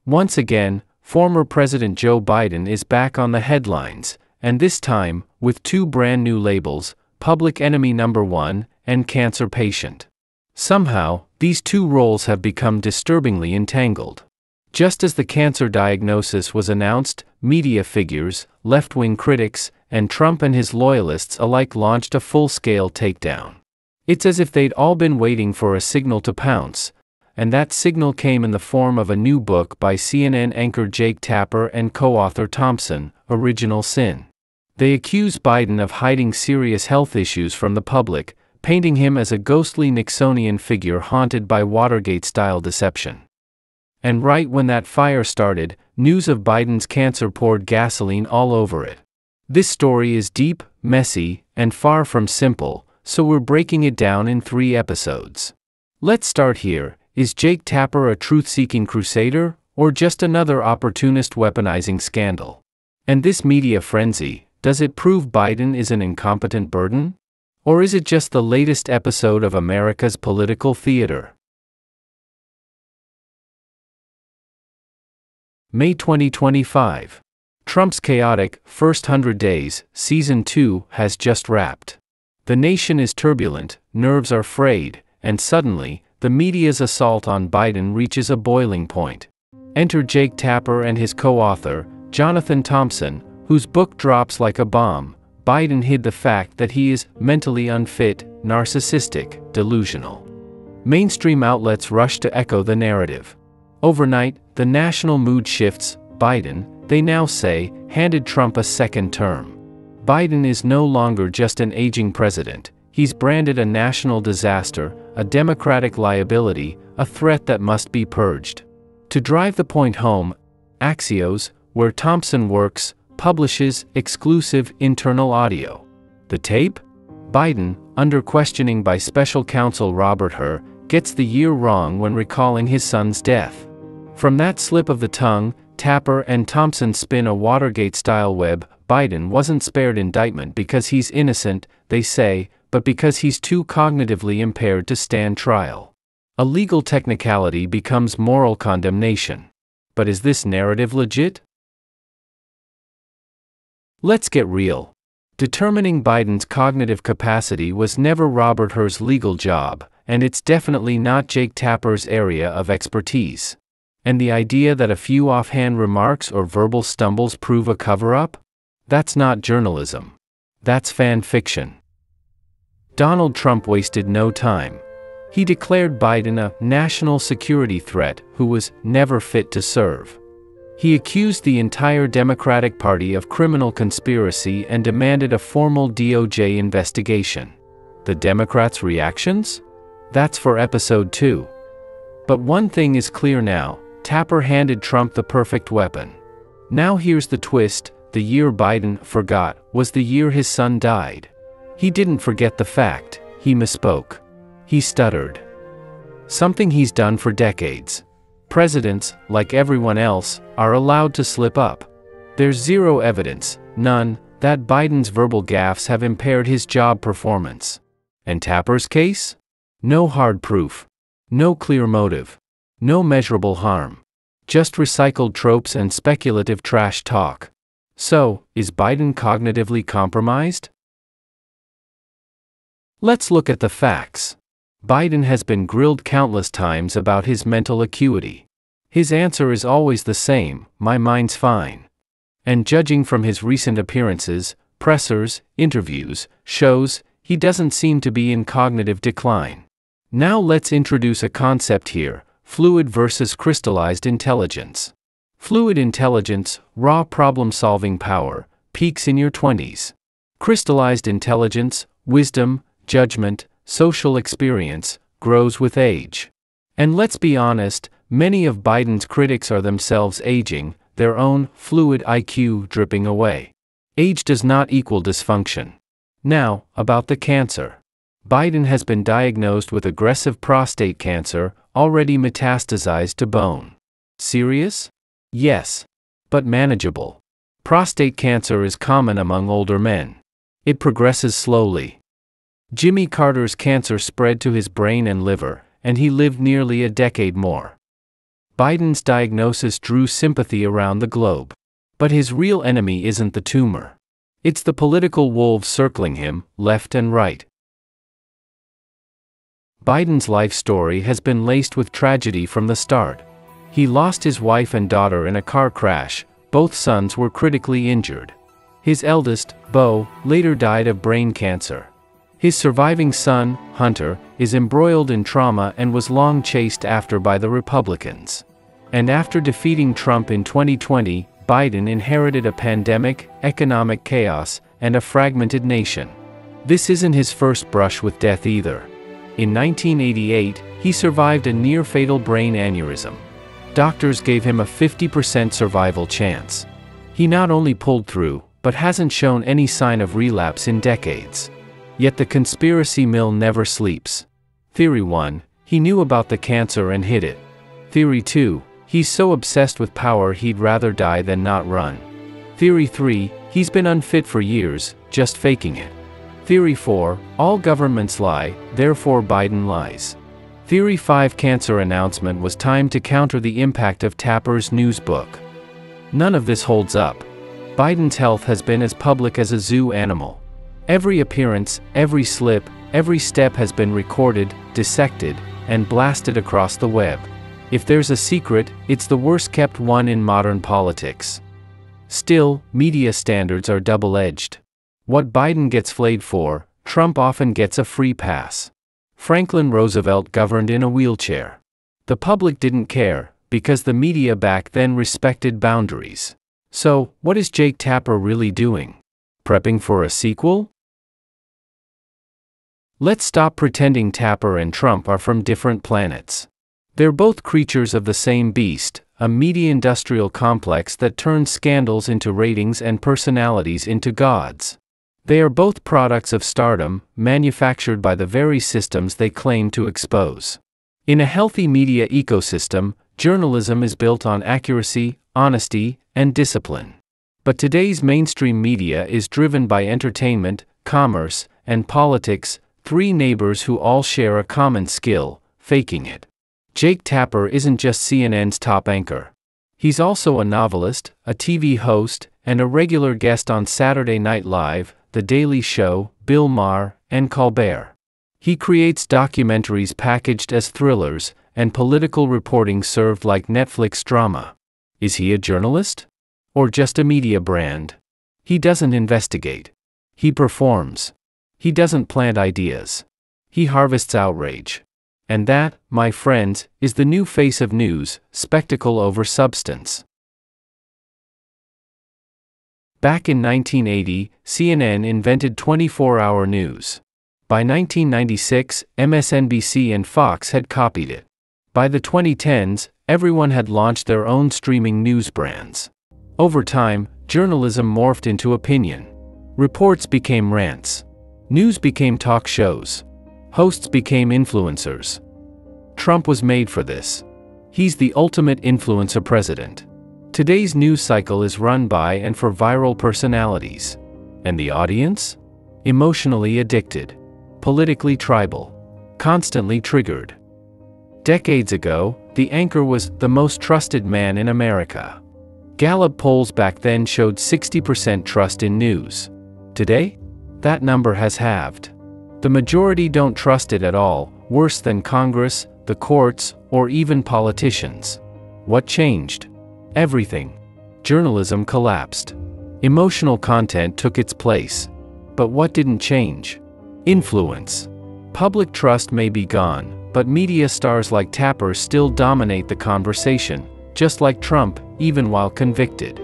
Once again, former President Joe Biden is back on the headlines, and this time, with two brand new labels, Public Enemy Number 1 and Cancer Patient. Somehow, these two roles have become disturbingly entangled. Just as the cancer diagnosis was announced, media figures, left-wing critics, and Trump and his loyalists alike launched a full-scale takedown. It's as if they'd all been waiting for a signal to pounce, and that signal came in the form of a new book by CNN anchor Jake Tapper and co-author Thompson, Original Sin. They accuse Biden of hiding serious health issues from the public, painting him as a ghostly Nixonian figure haunted by Watergate-style deception. And right when that fire started, news of Biden's cancer poured gasoline all over it. This story is deep, messy, and far from simple, so we're breaking it down in 3 episodes. Let's start here. Is Jake Tapper a truth-seeking crusader, or just another opportunist weaponizing scandal? And this media frenzy, does it prove Biden is an incompetent burden? Or is it just the latest episode of America's political theater? May 2025. Trump's chaotic First 100 Days, Season 2, has just wrapped. The nation is turbulent, nerves are frayed, and suddenly, the media's assault on Biden reaches a boiling point. Enter Jake Tapper and his co-author, Jonathan Thompson, whose book drops like a bomb. Biden hid the fact that he is mentally unfit, narcissistic, delusional. Mainstream outlets rush to echo the narrative. Overnight, the national mood shifts. Biden, they now say, handed Trump a second term. Biden is no longer just an aging president. He's branded a national disaster, a Democratic liability, a threat that must be purged. To drive the point home, Axios, where Thompson works, publishes exclusive internal audio. The tape? Biden, under questioning by special counsel Robert Hur, gets the year wrong when recalling his son's death. From that slip of the tongue, Tapper and Thompson spin a Watergate-style web. Biden wasn't spared indictment because he's innocent, they say, but because he's too cognitively impaired to stand trial. A legal technicality becomes moral condemnation. But is this narrative legit? Let's get real. Determining Biden's cognitive capacity was never Robert Hur's legal job, and it's definitely not Jake Tapper's area of expertise. And the idea that a few offhand remarks or verbal stumbles prove a cover-up? That's not journalism. That's fan fiction. Donald Trump wasted no time. He declared Biden a national security threat who was never fit to serve. He accused the entire Democratic Party of criminal conspiracy and demanded a formal DOJ investigation. The Democrats' reactions? That's for episode 2. But one thing is clear now, Tapper handed Trump the perfect weapon. Now here's the twist, the year Biden forgot was the year his son died. He didn't forget the fact, he misspoke. He stuttered. Something he's done for decades. Presidents, like everyone else, are allowed to slip up. There's zero evidence, none, that Biden's verbal gaffes have impaired his job performance. And Tapper's case? No hard proof. No clear motive. No measurable harm. Just recycled tropes and speculative trash talk. So, is Biden cognitively compromised? Let's look at the facts. Biden has been grilled countless times about his mental acuity. His answer is always the same, my mind's fine. And judging from his recent appearances, pressers, interviews, shows, he doesn't seem to be in cognitive decline. Now let's introduce a concept here, fluid versus crystallized intelligence. Fluid intelligence, raw problem-solving power, peaks in your 20s. Crystallized intelligence, wisdom, judgment, social experience, grows with age. And let's be honest, many of Biden's critics are themselves aging, their own fluid IQ dripping away. Age does not equal dysfunction. Now, about the cancer. Biden has been diagnosed with aggressive prostate cancer, already metastasized to bone. Serious? Yes. But manageable. Prostate cancer is common among older men. It progresses slowly. Jimmy Carter's cancer spread to his brain and liver, and he lived nearly a decade more. Biden's diagnosis drew sympathy around the globe. But his real enemy isn't the tumor. It's the political wolves circling him, left and right. Biden's life story has been laced with tragedy from the start. He lost his wife and daughter in a car crash. Both sons were critically injured. His eldest, Beau, later died of brain cancer. His surviving son, Hunter, is embroiled in trauma and was long chased after by the Republicans. And after defeating Trump in 2020, Biden inherited a pandemic, economic chaos, and a fragmented nation. This isn't his first brush with death either. In 1988, he survived a near-fatal brain aneurysm. Doctors gave him a 50% survival chance. He not only pulled through, but hasn't shown any sign of relapse in decades. Yet the conspiracy mill never sleeps. Theory 1, he knew about the cancer and hid it. Theory 2, he's so obsessed with power he'd rather die than not run. Theory 3, he's been unfit for years, just faking it. Theory 4, all governments lie, therefore Biden lies. Theory 5, cancer announcement was timed to counter the impact of Tapper's news book. None of this holds up. Biden's health has been as public as a zoo animal. Every appearance, every slip, every step has been recorded, dissected, and blasted across the web. If there's a secret, it's the worst-kept one in modern politics. Still, media standards are double-edged. What Biden gets flayed for, Trump often gets a free pass. Franklin Roosevelt governed in a wheelchair. The public didn't care, because the media back then respected boundaries. So, what is Jake Tapper really doing? Prepping for a sequel? Let's stop pretending Tapper and Trump are from different planets. They're both creatures of the same beast, a media industrial complex that turns scandals into ratings and personalities into gods. They are both products of stardom, manufactured by the very systems they claim to expose. In a healthy media ecosystem, journalism is built on accuracy, honesty, and discipline. But today's mainstream media is driven by entertainment, commerce, and politics, three neighbors who all share a common skill: faking it. Jake Tapper isn't just CNN's top anchor. He's also a novelist, a TV host, and a regular guest on Saturday Night Live, The Daily Show, Bill Maher, and Colbert. He creates documentaries packaged as thrillers, and political reporting served like Netflix drama. Is he a journalist? Or just a media brand? He doesn't investigate. He performs. He doesn't plant ideas. He harvests outrage. And that, my friends, is the new face of news: spectacle over substance. Back in 1980, CNN invented 24-hour news. By 1996, MSNBC and Fox had copied it. By the 2010s, everyone had launched their own streaming news brands. Over time, journalism morphed into opinion. Reports became rants. News became talk shows. Hosts became influencers. Trump was made for this. He's the ultimate influencer president. Today's news cycle is run by and for viral personalities. And the audience? Emotionally addicted. Politically tribal. Constantly triggered. Decades ago, the anchor was the most trusted man in America. Gallup polls back then showed 60% trust in news. Today? That number has halved. The majority don't trust it at all, worse than Congress, the courts, or even politicians. What changed? Everything. Journalism collapsed. Emotional content took its place. But what didn't change? Influence. Public trust may be gone, but media stars like Tapper still dominate the conversation, just like Trump, even while convicted.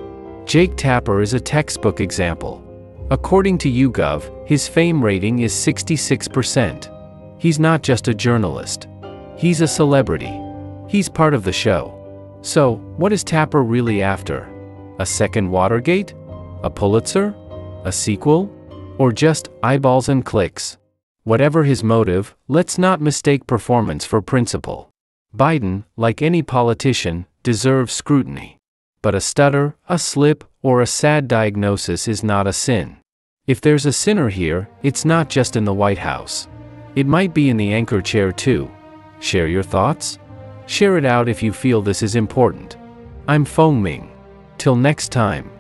Jake Tapper is a textbook example. According to YouGov, his fame rating is 66%. He's not just a journalist. He's a celebrity. He's part of the show. So, what is Tapper really after? A second Watergate? A Pulitzer? A sequel? Or just eyeballs and clicks? Whatever his motive, let's not mistake performance for principle. Biden, like any politician, deserves scrutiny. But a stutter, a slip, or a sad diagnosis is not a sin. If there's a sinner here, it's not just in the White House. It might be in the anchor chair too. Share your thoughts? Share it out if you feel this is important. I'm Feng Ming. Till next time.